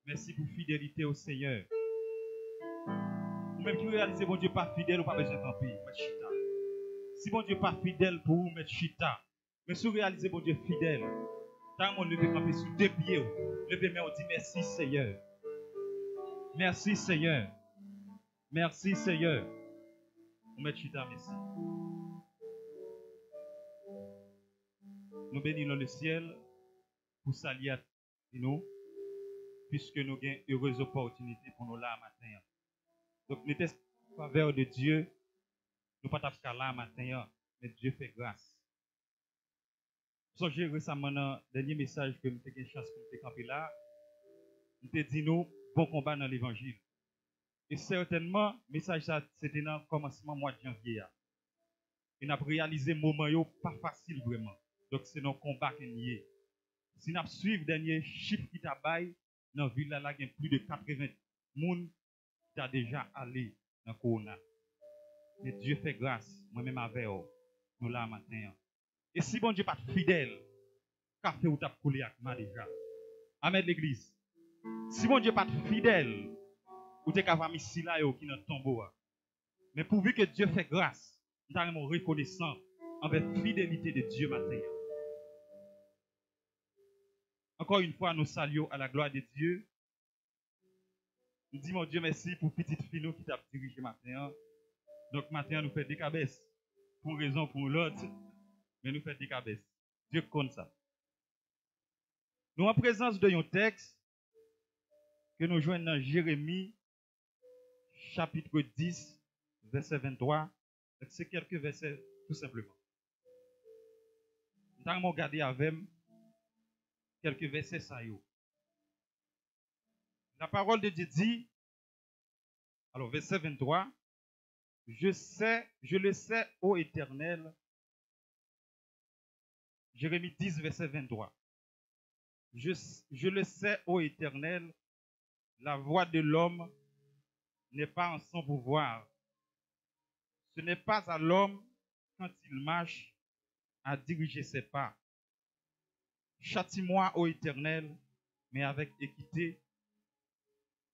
Merci pour fidélité au Seigneur. Ou même qui réalise bon Dieu pas fidèle, ou pas besoin de camper, mettre chita. Si bon Dieu pas fidèle pour vous, mettre chita. Mais si vous réalisez bon Dieu fidèle, tant qu'on lever camper sous deux pieds, levez main, on dit merci Seigneur. Merci Seigneur. Merci Seigneur. On met chita, merci. Nous bénissons le ciel pour saluer nous, puisque nous avons une heureuse opportunité pour nous là matin. Donc, nous sommes en faveur de Dieu. Nous ne sommes pas là matin, mais Dieu fait grâce. So, j'ai récemment dans le dernier message que nous avons une chance pour nous camper là. Nous avons dit nous, bon combat dans l'évangile. Et certainement, le message c'était dans le commencement du mois de janvier. Et nous avons réalisé un moment pas facile vraiment. Donc, c'est nos combats qui nous est. Si nous suivons le dernier chiffre qui t'a baillé, dans la ville, là, il y a plus de 80 personnes qui ont déjà allé dans le corona. Mais Dieu fait grâce, moi-même avec vous, nous là maintenant. Et si bon Dieu n'est pas fidèle, café ou t'a coulé avec moi déjà. Amen l'église. Si bon Dieu n'est pas fidèle, ou t'es capable ici là qui est dans le tombeau. Mais pourvu que Dieu fait grâce, nous sommes reconnaissants envers la fidélité de Dieu maintenant. Encore une fois, nous saluons à la gloire de Dieu. Nous disons, mon Dieu, merci pour petite fille qui t'a dirigé matin. Donc, maintenant, nous faisons des cabesses. Pour une raison, pour l'autre. Mais nous faisons des cabesses. Dieu compte ça. Nous, en présence de un texte que nous joignons dans Jérémie, chapitre 10, verset 23. C'est quelques versets, tout simplement. Nous allons regarder avec quelques versets ça y est. La parole de Dieu dit, alors verset 23, je le sais, ô Éternel, Jérémie 10, verset 23. Je le sais, ô Éternel, la voix de l'homme n'est pas en son pouvoir. Ce n'est pas à l'homme, quand il marche, à diriger ses pas. Châtie-moi, ô Éternel, mais avec équité,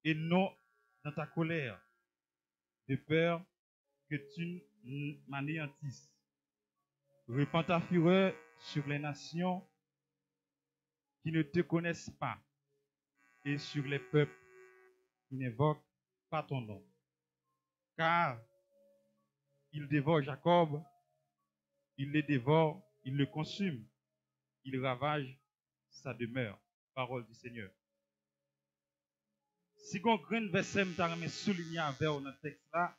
et non dans ta colère, de peur que tu m'anéantisses. Répands ta fureur sur les nations qui ne te connaissent pas et sur les peuples qui n'évoquent pas ton nom. Car il dévore Jacob, il le dévore, il le consume, il ravage sa demeure. Parole du Seigneur. Si on grand verset me souligné avec notre texte là,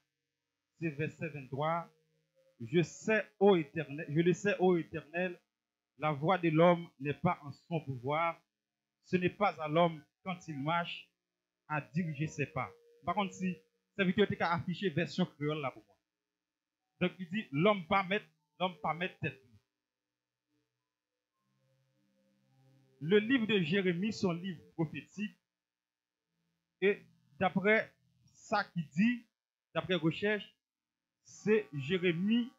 c'est verset 23. Je le sais, ô Éternel, la voix de l'homme n'est pas en son pouvoir. Ce n'est pas à l'homme, quand il marche, à diriger ses pas. Par contre, si serviteur était affiché version créole là pour moi. Donc il dit, l'homme pas mettre tête. Le livre de Jérémie, son livre prophétique, et d'après ça qui dit, d'après recherche, c'est Jérémie,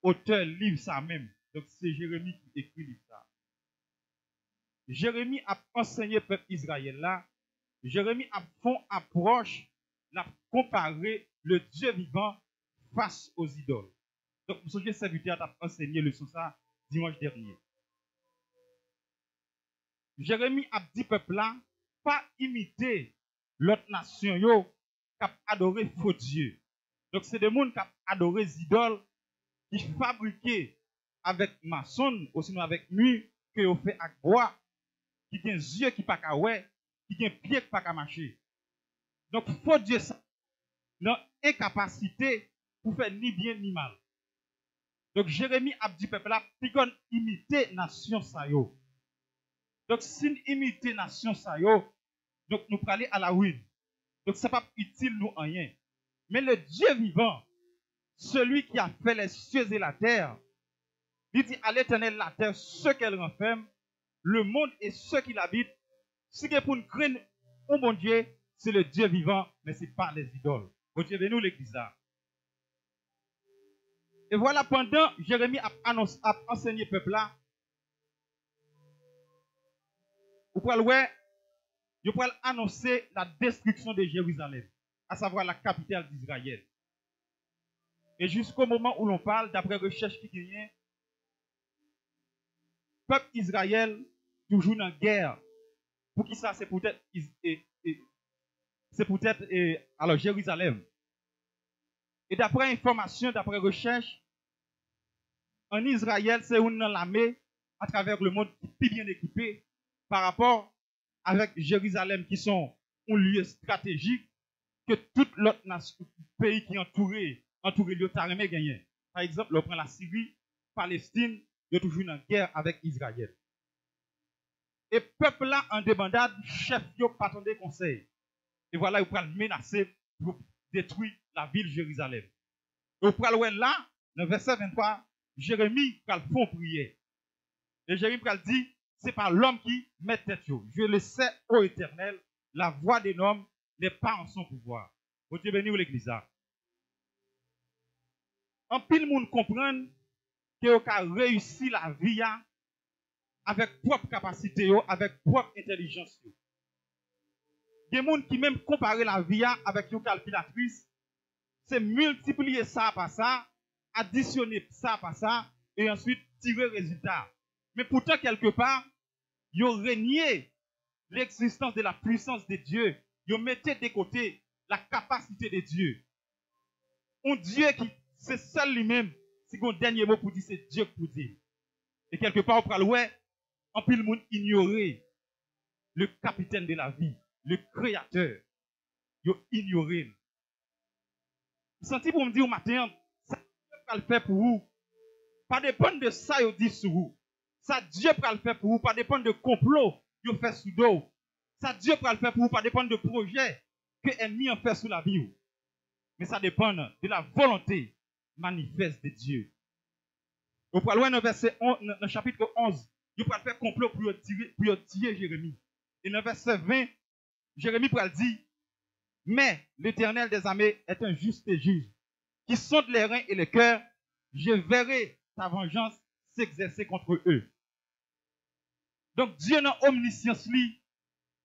auteur livre ça même. Donc c'est Jérémie qui écrit livre ça. Jérémie a enseigné peuple Israël là. Jérémie a fait approche, l'a comparé le Dieu vivant face aux idoles. Donc vous savez, serviteur a enseigné le son ça dimanche dernier. Jérémie a dit peuple là, pas imiter l'autre nation yo qui a adoré faux Dieu. Donc c'est des gens qui ont adoré les idoles qui fabriquaient avec maçon, ou sinon avec nuit, que ont fait avec bois, qui ont des yeux qui ne sont pas ouais, qui ont des pieds qui ne sont pas marcher. Donc faux Dieu ça, dans incapacité pour faire ni bien ni mal. Donc Jérémie a dit peuple là, puis qu'on imiter nation ça yo. Donc si nous imitons nation ça yo, donc nous allons aller à la ruine. Donc ce n'est pas utile nous en rien. Mais le Dieu vivant, celui qui a fait les cieux et la terre, il dit à l'Éternel la terre, ce qu'elle renferme, le monde et ceux qui l'habitent. Si c'est pour nous craindre un bon Dieu, c'est le Dieu vivant, mais ce n'est pas les idoles. Bon Dieu, nous l'église là. Et voilà, pendant Jérémie a enseigné le peuple là, vous pouvez voir, ils pourraient annoncer la destruction de Jérusalem, à savoir la capitale d'Israël. Et jusqu'au moment où l'on parle, d'après recherche qui gagne, peuple Israël, toujours en guerre. Pour qui ça, c'est peut-être alors Jérusalem. Et d'après information, d'après recherche, en Israël, c'est une l'armée à travers le monde qui est plus bien équipée par rapport avec Jérusalem, qui sont un lieu stratégique que tout l'autre pays qui est entouré l'Otaremé gagné. Par exemple, on prend la Syrie, Palestine, il est toujours en guerre avec Israël. Et peuple là en débandade, chef yo pas attendé conseil. Et voilà, il pourra menacer pour détruire la ville de Jérusalem. Et pourra le là, dans le verset 23, Jérémie va le faire prier. Et Jérémie va dire, c'est pas l'homme qui met tête. Je le sais, ô Éternel, la voix des hommes n'est pas en son pouvoir. Vous Dieu béni ou l'église. En pile monde comprendre que vous avez réussi la vie avec propre capacité, avec propre intelligence. Il y a des gens qui même comparer la vie avec une calculatrice, c'est multiplier ça par ça, additionner ça par ça, et ensuite tirer le résultat. Mais pourtant, quelque part, ils ont renié l'existence de la puissance de Dieu. Ils ont mis de côté la capacité de Dieu. Un Dieu qui, c'est seul lui-même, c'est un dernier mot pour dire, c'est Dieu pour dire. Et quelque part, on parle, ouais, en plus le monde ignorer le capitaine de la vie, le créateur. Ils ont ignoré. Vous sentez pour me dire au matin, ça Dieu va le faire pour vous. Pas dépendre de ça, ils dit sur vous. Ça Dieu va le faire pour vous. Pas dépendre de complot, ils fait sous dos. Ça Dieu va le faire pour vous. Pas dépendre de projet que l'ennemi en fait sous la vie. Mais ça dépend de la volonté manifeste de Dieu. Vous pouvez loin dans verset 11, dans le chapitre 11, vous pouvez faire complot pour tirer Jérémie. Et dans le verset 20, Jérémie pourra dire, mais l'Éternel des armées est un juste juge, qui sonde les reins et les cœurs, je verrai ta vengeance s'exercer contre eux. Donc Dieu dans omniscience lui,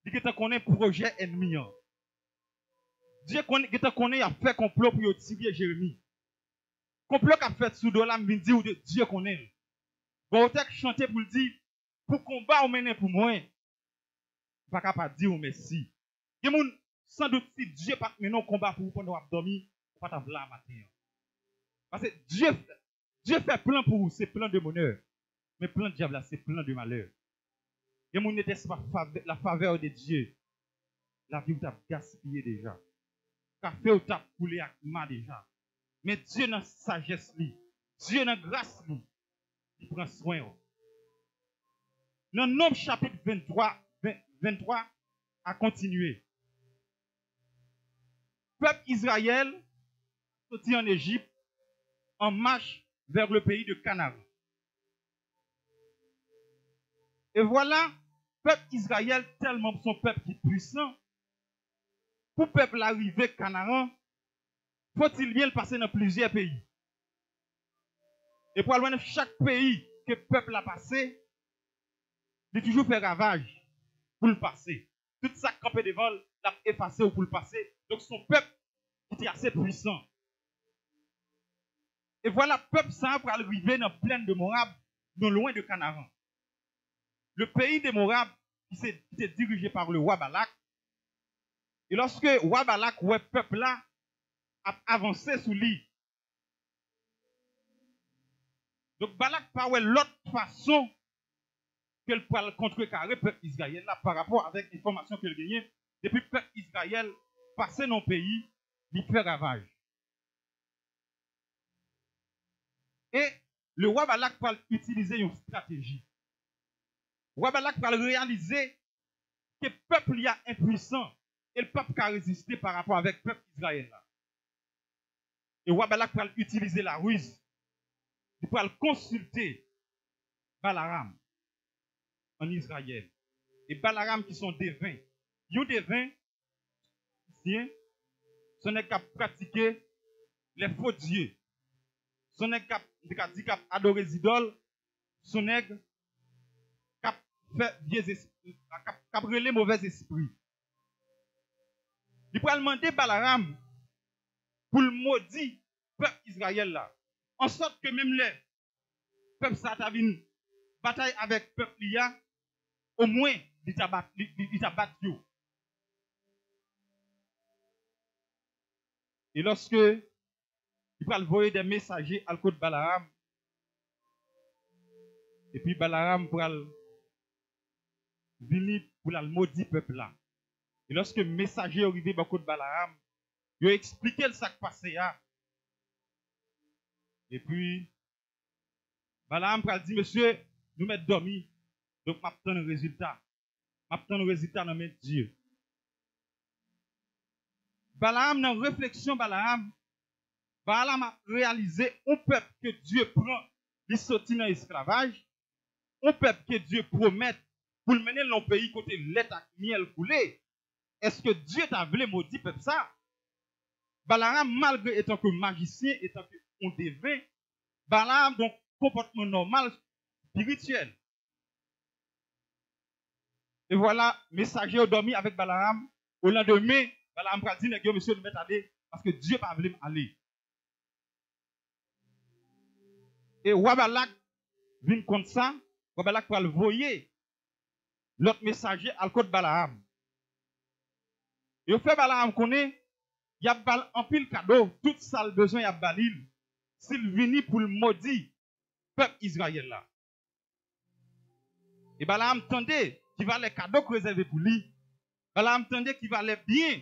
il te connaît projet ennemi. Dieu connaît a fait complot pour tirer Jérémie. Complot qu'a fait sous dola me dire de Dieu connaît. Bon t'as chanter pour dire pour combat ou mener pour moi. Pas capable dire merci. Il y a sans doute si Dieu pas mener combat pour vous pendant dormir, pas ta là matin. Parce que Dieu fait plein pour vous, c'est plein de bonheur. Mais plein de diable c'est plein de malheur. Il y a mon n'était pas la faveur de Dieu. La vie vous a gaspillé déjà. Café ou t'a coulé à ma déjà. Mais Dieu dans sagesse lui, Dieu dans grâce lui, il prend soin. Dans Nombre chapitre 23 a continué. Peuple Israël sorti en Égypte en marche vers le pays de Canaan. Et voilà, peuple Israël tellement son peuple qui est puissant. Pour peuple arriver à Canaan, faut-il bien le passer dans plusieurs pays. Et pour aller dans chaque pays que le peuple a passé, il toujours fait ravage pour le passer. Tout ça campé devant, l'a effacé pour le passer. Donc son peuple était assez puissant. Et voilà, le peuple ça pour arriver dans la plaine de Moab, non loin de Canaan. Le pays de Moab, qui était dirigé par le roi Balak. Et lorsque le roi Balak, le peuple là, a avancé sous lui. Donc Balak parlait l'autre façon qu'elle peut contrecarrer le peuple Israël là par rapport avec l'information qu'elle gagnait. Depuis le peuple Israël passé dans le pays, il fait ravage. Et le roi Balak va utiliser une stratégie. Le roi Balak va réaliser que le peuple est impuissant et le peuple qui a résisté par rapport avec le peuple Israël là. Et le roi Balak va utiliser la ruse. Il va consulter Balaram en Israël. Et Balaram qui sont des vins. Ils ont des vins, ce n'est qu'à pratiquer les faux dieux. Ce n'est qu'à adorer les idoles. Ce n'est qu'à faire les mauvais esprits. Il pourra demander Balaam pour le maudire peuple Israël là. En sorte que même les peuples ça t'a une bataille avec le peuple là, au moins il t'a battu. Et lorsque il pourra envoyer des messagers à côté de Balaam, et puis Balaam pourra venir pour le maudire peuple là. Et lorsque le messager est arrivé à côté de Balaam, il a expliqué ce qui passé là. Et puis, Balaam a dit, monsieur, nous mettons dormi, donc je m'attends le résultat. Je m'attends le résultat dans mes Dieu. Balaam, dans la réflexion, Balaam a réalisé un peuple que Dieu prend, il sortit dans l'esclavage, un peuple que Dieu promet pour le mener dans le pays côté l'état miel coulé. Est-ce que Dieu t'a voulu maudire peuple ça? Balaam, malgré étant que magicien, étant que on devin, Balaam, donc, comportement normal, spirituel. Et voilà, messager a dormi avec Balaam. Au lendemain, Balaam a dit, monsieur, nous mettons aller, parce que Dieu n'a pas voulu aller. Et Wabalak vient comme ça, Wabalak va le voyer, l'autre messager à côté de Balaam. Et au fait, Balaam connaît, il y a un pile cadeau, tout ça le besoin, il y a balil. S'il vient pour le maudire, peuple Israël là. Et Balaam tendait qu'il va les cadeaux réservés pour lui. Balaam tendait qu'il va les biens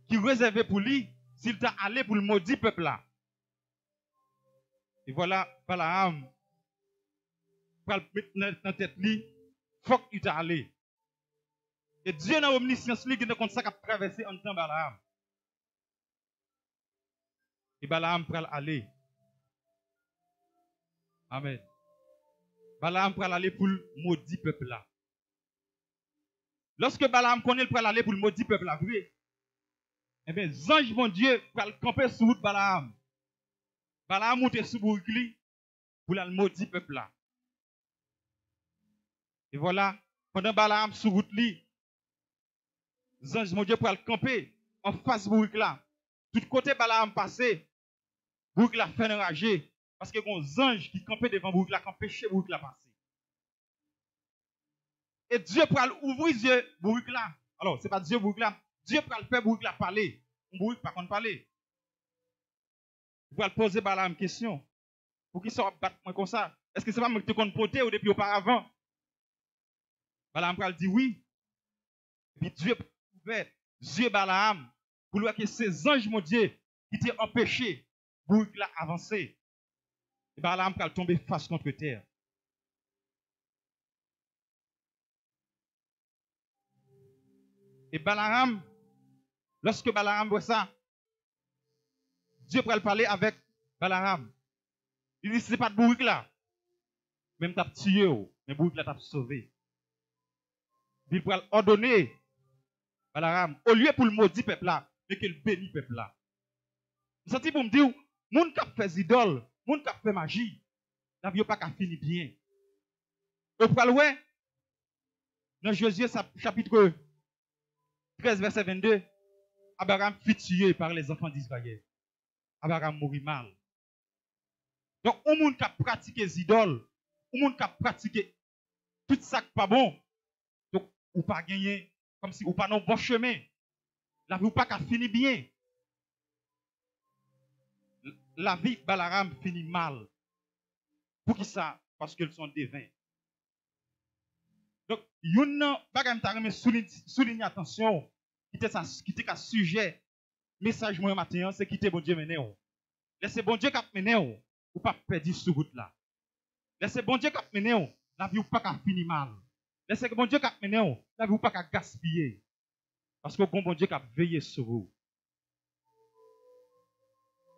qui réservés pour lui s'il t'a allé pour le maudire peuple là. Et voilà, Balaam, pour le mettre dans tête lui, faut qu'il t'a allé. Et Dieu dans l'omniscience, lui, qui est comme ça qui a traversé en temps Balaam. Et Balaam pour aller. Amen. Balaam pour aller pour le maudit peuple là. Lorsque Balaam connaît pour aller pour le maudit peuple là, vrai, eh bien, ange mon Dieu pour le camper sur route Balaam. Balaam monte sur Bourgli pour le maudit peuple là. Et voilà, pendant Balaam sur route li, ange mon Dieu pour le camper en face de Bourgli là. Tout côté Balaam passé, Bourgli a fait enrager parce que les anges qui campaient devant Bourgli là, qui empêchaient Bourgli là passer. Et Dieu pour ouvrir les yeux Bourgli là. Alors, ce n'est pas Dieu Bourgli là. Dieu pour le faire Bourgli là parler. Bourgli par contre parler. Pour le poser Balaam une question. Pour qu'il soit battre comme ça. Est-ce que c'est pas moi qui te compte poter ou depuis auparavant? Balaam pour dire oui. Et puis Dieu ouvert Dieu Balaam pour voir que ces anges mon Dieu qui t'ont empêché Bourgli là avancer. Et Balaam pour tomber face contre terre. Et Balaam, lorsque Balaam voit ça, Dieu pourrait parler avec Balaam. Il dit, ce n'est pas de Bourgli là. Même t'as tué, mais Bourgli là t'a sauvé. Il pourrait ordonner Balaam, au lieu pour le maudit peuple là, mais qu'il bénit peuple là. Vous sentez pour me dire, moun qui fait idole, moun qui fait magie, la vie n'a pas fini bien. Et pour le voir, dans Josué chapitre 13, verset 22, Abraham fut tué par les enfants d'Israël. Abraham mourit mal. Donc, au monde qui a pratiqué les idoles, au monde qui a pratiqué tout ça qui n'est pas bon, donc, ou pas gagné, comme si ou pas non bon chemin. La vie ou pas qu'à finir bien. La vie de Balaam finit mal. Pour qui ça? Parce qu'ils sont divins. Donc, yon bagam ta remet souligner attention, qui était un sujet, message moi matin, c'est quitter bon Dieu mener. Laissez bon Dieu cap mener ou pas perdre sur route là. Laissez bon Dieu cap mener la vie ou pas qu'à finir mal. Laissez bon Dieu cap mener la vie ou pas qu'à gaspiller. Parce que bon Dieu cap veiller sur vous.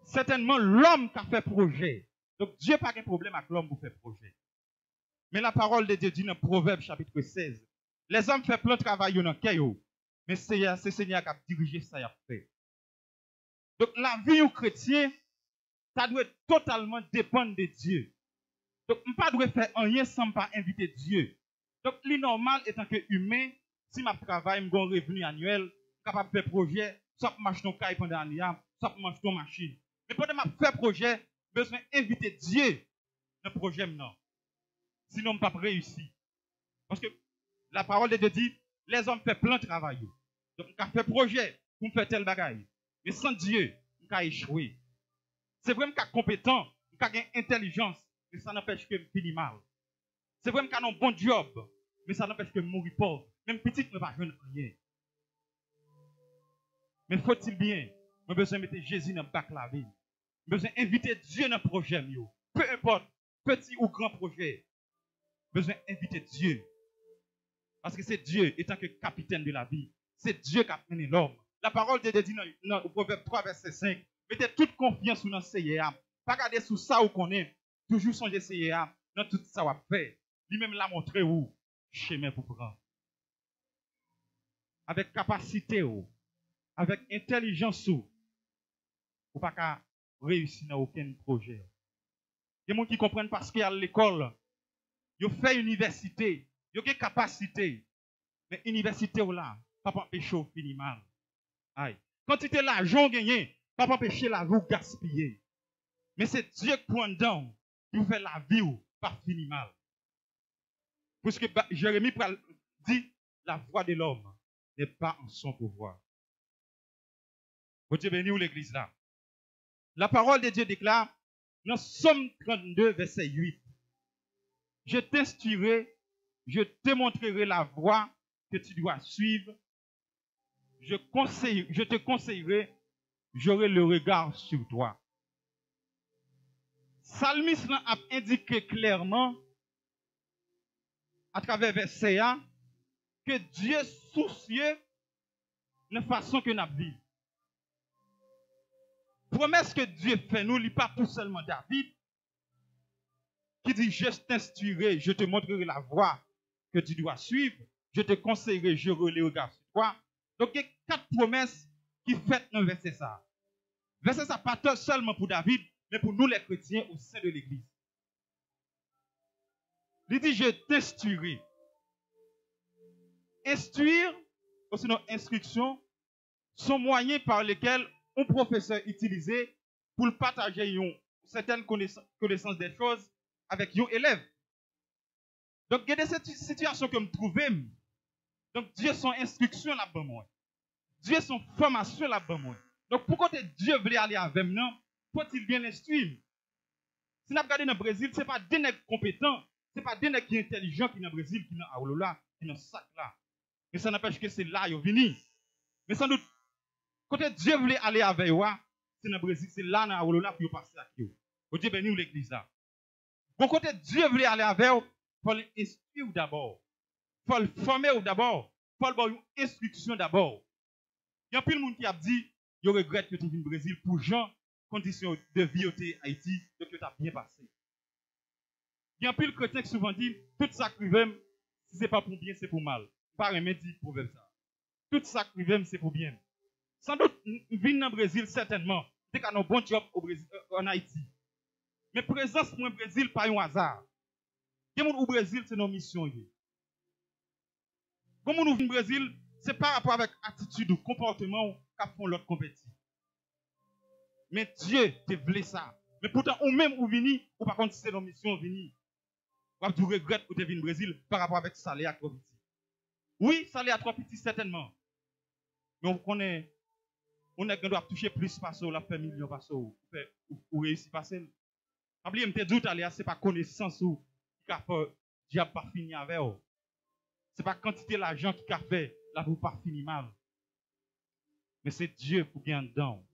Certainement l'homme qui a fait projet. Donc Dieu n'a pas de problème avec l'homme pour faire projet. Mais la parole de Dieu dit dans Proverbe chapitre 16, les hommes font plein de travail dans le cœur, mais c'est le Seigneur qui a dirigé ça et a fait. Donc la vie du chrétien, ça doit totalement dépendre de Dieu. Donc on ne peut pas faire rien sans pas inviter Dieu. Donc le normal étant que humain, si je travaille, je un revenu annuel, capable de faire projet, soit pour marcher ton caille pendant l'année, soit pour marcher ton machine. Mais pendant que je fais projet, je besoin d'inviter Dieu dans le projet maintenant. Sinon, je ne peux pas réussir. Parce que la parole de Dieu dit, les hommes font plein de travail. Donc, on fait projet pour faire tel bagaille. Mais sans Dieu, on a échoué. C'est vrai qu'on est compétent, on a intelligence, mais ça n'empêche que je finis mal. C'est vrai qu'on a un bon job, mais ça n'empêche que je mourir pauvre. Même petit, je ne pas jouer rien. Mais faut-il bien, j'ai besoin de mettre Jésus dans le bac la vie. J'ai besoin d'inviter Dieu dans le projet. Peu importe, petit ou grand projet. J'ai besoin d'inviter Dieu. Parce que c'est Dieu, étant que capitaine de la vie. C'est Dieu qui a mené l'homme. La parole de Dieu dit dans le Proverbe 3, verset 5. Mettez toute confiance dans CIA. Pas regarder sous ça ou qu'on est. Toujours songer CIA dans tout ça va faire. Lui-même l'a montré où chemin pour prendre. Avec capacité ou avec intelligence ou pas qu'à réussir dans aucun projet. Il y a des gens qui comprennent parce qu'il y a l'école. Ils ont fait université. Ils ont des capacités. Mais université ou là, pas empêcher au fini mal. Aïe. Quand tu es l'argent gagné, pas empêcher la vie gaspiller. Mais c'est Dieu qui prend dedans pour faire la vie ou pas fini mal. Parce que Jérémie dit, la voix de l'homme n'est pas en son pouvoir. Vous Dieu béni ou l'église là. La parole de Dieu déclare, dans Somme 32, verset 8. Je t'instruirai, je te montrerai la voie que tu dois suivre. Je te conseillerai, j'aurai le regard sur toi. Psalmiste a indiqué clairement, à travers verset 1, que Dieu est soucieux de la façon que nous vivons. Promesse que Dieu fait nous, il n'est pas pour seulement David, qui dit, je t'instruirai, je te montrerai la voie que tu dois suivre, je te conseillerai, j'aurai le regard sur toi. Donc, il y a 4 promesses qui font dans le verset ça. Verset ça, pas seulement pour David, mais pour nous les chrétiens au sein de l'église. Il dit, je t'instruirai. Instruire, ou sinon instruction, sont moyens par lesquels un professeur utilisé pour partager certaines connaissances des choses avec un élève. Donc, il y a des situations que je trouve. Donc, Dieu son instruction là-bas, moi. Dieu son formation là-bas, moi. Donc, pourquoi Dieu veut aller avec nous, faut-il bien instruire? Si nous regardons dans le Brésil, ce n'est pas des nègres compétents, ce n'est pas des nègres qui sont intelligents qui sont dans le Brésil, qui sont dans Aoulola, qui sont dans sac là. Mais ça n'empêche que c'est là qu'ils sont venus. Mais sans doute, quand Dieu voulait aller avec eux, c'est dans le Brésil, c'est là dans Aoulola pour passer à qui. Vous Dieu béni l'église là. Bon, quand Dieu voulait aller avec eux, il faut l'instruire d'abord. Il faut le former d'abord. Il faut avoir une instruction d'abord. Il y a plus de monde qui a dit, il regrette que tu viens au Brésil pour gens, conditions de vie au Haïti, donc tu as bien passé. Il y a plus de chrétiens qui souvent dit, tout ça qui vient, si ce n'est pas pour bien, c'est pour mal. Pas un dit proverbe ça. Tout ça qui vient, c'est pour bien. Sans doute, venir dans le Brésil, certainement, c'est qu'on a un bon job au Brésil, en Haïti. Mais présence pour le Brésil, pas un hasard. Il y a des gens au Brésil, c'est nos missions. Comme nous venons au Brésil, c'est par rapport avec attitude ou comportement qu'a font l'autre compétit. Mais Dieu te voulait ça. Mais pourtant, ou même ou vini, ou par contre, si c'est nos missions vini, ou tu regrettes ou tu viens au Brésil par rapport avec salaire trop petit. Oui, salaire trop petit, certainement. Mais on connaît, on doit toucher plus parce qu'on a fait millions parce qu'on réussit passer. Oubliez, je te doute, c'est pas connaissance ou qui a fait, diable pas fini avec eux. Ce n'est pas quantité d'argent qui a fait, là vous pas fini mal. Mais c'est Dieu pour bien dedans.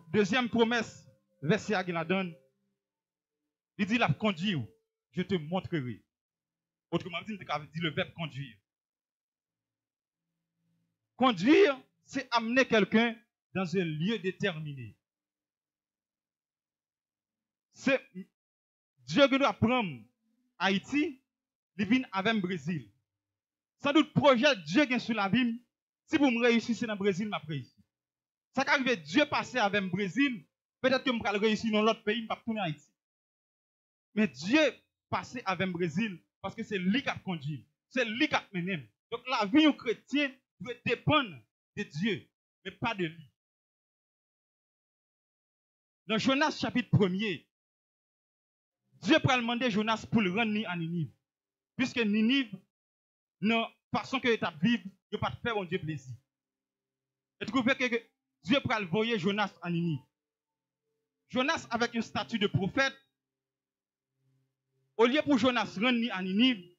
Deuxième promesse, verset à la donne, il dit la conduire, je te montrerai. Autrement dit, il dit le verbe conduire. Conduire, c'est amener quelqu'un dans un lieu déterminé. C'est Dieu qui doit prendre Haïti, il vient avec le Brésil. Sans doute, projet Dieu qui est sur la vie, si vous me réussissez dans le Brésil, je vais réussir. Ça qui arrive, Dieu passer avec le Brésil, peut-être que je vais réussir dans l'autre pays, je vais tourner Haïti. Mais Dieu passer avec le Brésil, parce que c'est lui qui a conduit, c'est lui qui a mené. Donc la vie du chrétien doit dépendre de Dieu, mais pas de lui. Dans Jonas chapitre 1er, Dieu peut demander Jonas pour le rendre à Ninive. Puisque Ninive, non, façon que tu vivre, il ne pas faire mon Dieu plaisir. Et tu trouves que Dieu peut envoyer Jonas à Ninive. Jonas avec un statut de prophète, au lieu pour Jonas rendre à Ninive,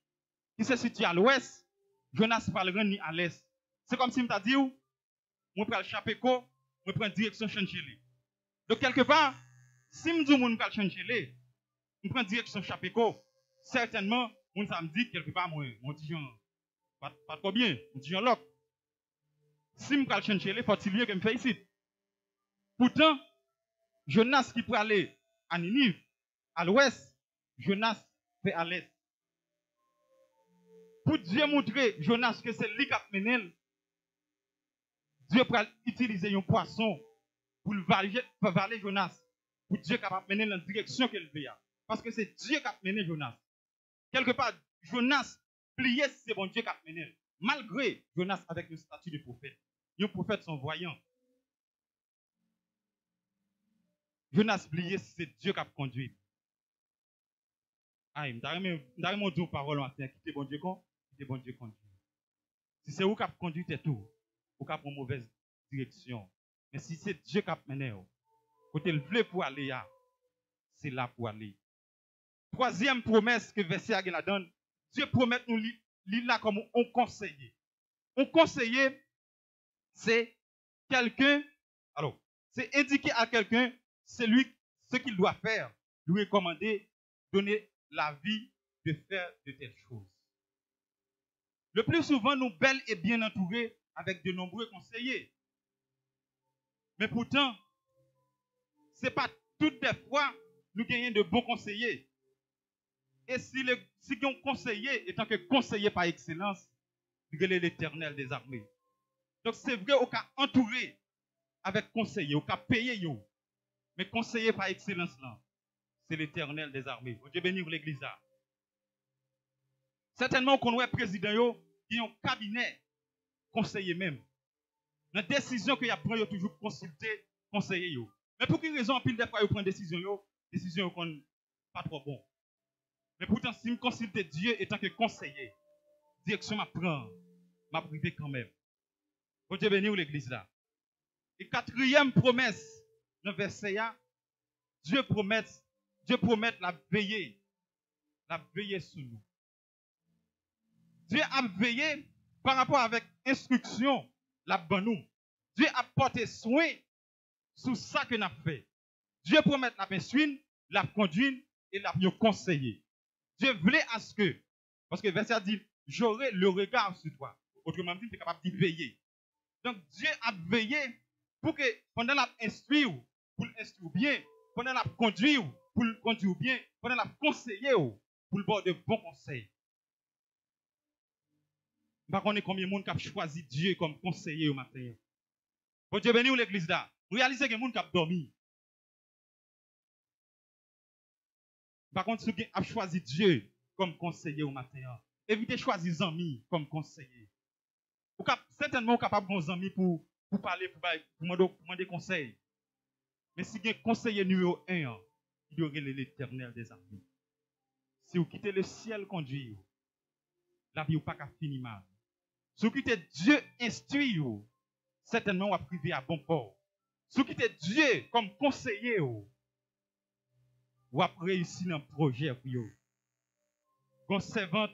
qui se situe à l'ouest, Jonas va le rendre à l'est. C'est comme si je t'ai dit, je prends le chapeau, je prends direction Chanchele. Donc quelque part, si je dis que je prends Chanchele, je prends direction chapeau, certainement, on me dit quelque part, mon petit pas trop bien, mon petit loc. Si je prends Chanchele, il faut que je me fasse ici. Pourtant, Jonas qui peut aller à Ninive, à l'ouest, Jonas fait à l'est. Pour Dieu montrer Jonas que c'est lui qui a mené, Dieu peut utiliser un poisson pour valer Jonas, pour Dieu qui a mené dans la direction qu'il veut. Parce que c'est Dieu qui a mené Jonas. Quelque part, Jonas pliait si c'est bon Dieu qui a mené. Malgré Jonas avec le statut de prophète. Les prophètes sont voyants. Jonas pliait si c'est Dieu qui a conduit. Aïe, je vais dire parole matin, quittez bon Dieu con, quittez bon Dieu conduit. Si c'est vous qui a conduit, c'est tout. Vous qui a une mauvaise direction. Mais si c'est Dieu qui a mené, côté le voulait pour aller, c'est là pour aller. Troisième promesse que verset la donne, Dieu promet nous là comme un conseiller. Un conseiller, c'est quelqu'un, alors, c'est indiquer à quelqu'un ce qu'il doit faire, lui recommander, donner l'avis de faire de telles choses. Le plus souvent, nous bel et bien entourés avec de nombreux conseillers. Mais pourtant, ce n'est pas toutes les fois nous gagnons de bons conseillers. Et si un conseiller, étant que conseiller par excellence, il est l'Éternel des armées. Donc c'est vrai, on a entouré avec conseiller, on a payé, mais conseiller par excellence, là, c'est l'Éternel des armées. Dieu bénisse l'église là. Certainement qu'on est président, qui a un cabinet conseiller même. Dans la décision qu'il y a pris, il y a toujours consulté conseiller. Mais pour quelle raison, pile des fois, il prend décision qu'on pas trop bon. Mais pourtant, si je consulte Dieu étant que conseiller, direction m'apprend, m'a privé quand même. Bon Dieu béni l'église là. Et quatrième promesse, dans le verset, Dieu promet la veiller sur nous. Dieu a veillé par rapport avec instruction, la bonne nous. Dieu a porté soin sur ça que nous avons fait. Dieu promet la suivre, la conduire et la conseiller. Dieu voulait à ce que, parce que le verset dit, j'aurai le regard sur toi. Autrement dit, tu es capable d'y veiller. Donc Dieu a veillé pour que pendant la instruire, pour l'instruire bien, pendant la conduire, pour le conduire bien, pendant la conseiller, pour le bord de bons conseils. Par contre, combien de monde qui a choisi Dieu comme conseiller au matin. Bon Dieu béni l'église là. Réalisez que les gens qui ont dormi. Par contre, ceux qui ont choisi Dieu comme conseiller au matin, évitez de choisir les amis comme conseiller. Vous êtes certainement capable de bons amis pour parler, pour demander conseil. Mais si vous êtes conseiller numéro 1, il y aurait l'Éternel des armées. Si vous quittez le ciel conduire, la vie n'est pas finie mal. Si vous quittez Dieu instruit, certainement vous va priver à bon port. Si vous quittez Dieu comme conseiller, vous va réussir dans le projet pour vous. Une servante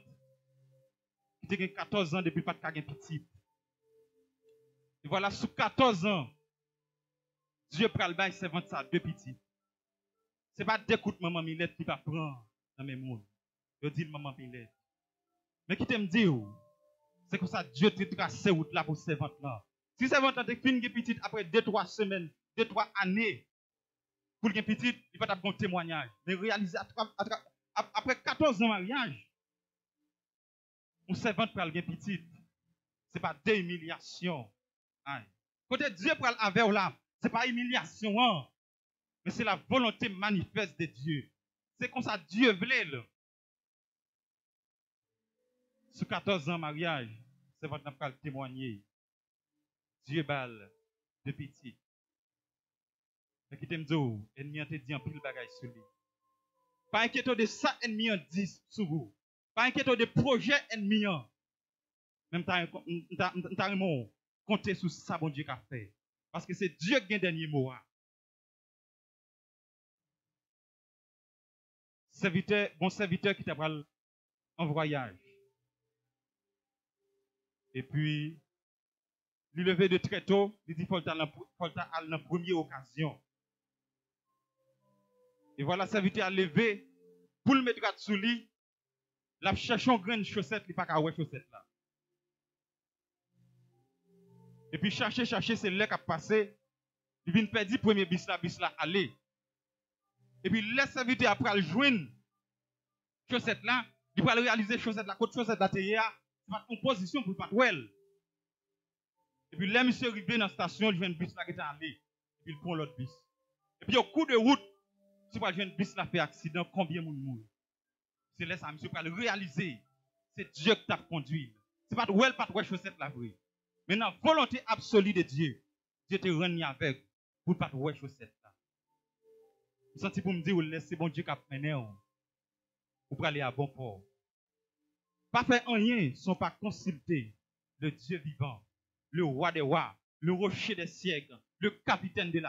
qui a 14 ans depuis pas de petit. Et voilà, sous 14 ans, Dieu prend le bail servante ça, 2 petits. Ce n'est pas d'écoute maman Milette qui va prendre dans mes mondes. Je dis maman Milette. Mais qui t'aime dire, c'est comme ça Dieu te tracé route là pour servante là. Si servante a fini petite après 2-3 semaines, 2-3 années, pour une petite, il va avoir un témoignage. Mais réaliser après 14 ans de mariage, une servante pour une petite, ce n'est pas des humiliations. Côté Dieu pour avec là, ce n'est pas humiliation, hein? Mais c'est la volonté manifeste de Dieu. C'est comme ça Dieu voulait. Sur 14 ans de mariage, c'est votre n'a témoigner. Dieu balle de petit. Et qui t'aime dire, ennemi a te dit en pile bagage sur lui. Pas inquiétant de ça, ennemi a dit sur vous. Pas inquiétant de projet ennemi. Même t'as compter sur ça, bon Dieu qui a fait. Parce que c'est Dieu qui a le dernier mot. Bon serviteur qui t'a pris en voyage. Et puis, il levé de très tôt, il dit, il faut aller dans la première occasion. Et voilà, serviteur a levé pour le mettre sous lui. La cherche une grande chaussette, il n'y a pas qu'à avoir chaussette là. Et puis chercher, c'est là qu'a passé. Il vient perdre le premier bis là, aller. Et puis le serviteur après le joindre chaussette là, il va réaliser chaussette là, côté chaussette là, c'est pas en position pour pas well. Et puis là, monsieur arrivé dans la station, il vient le bis là qui est allé. Et puis il prend l'autre bis. Et puis au coup de route, si vous avez un bis là fait accident, combien de monde mourent? C'est là ça, monsieur va le réaliser. C'est Dieu qui t'a conduit. C'est pas well, pas de chaussette là, oui. Maintenant, volonté absolue de Dieu. Dieu te rend avec pour pas de chaussette là. Vous sentez pour me dire, laissez bon Dieu qui a mené. Vous pour aller à bon port. Pas faire rien sans pas consulter le Dieu vivant, le roi des rois, le rocher des siècles, le capitaine de la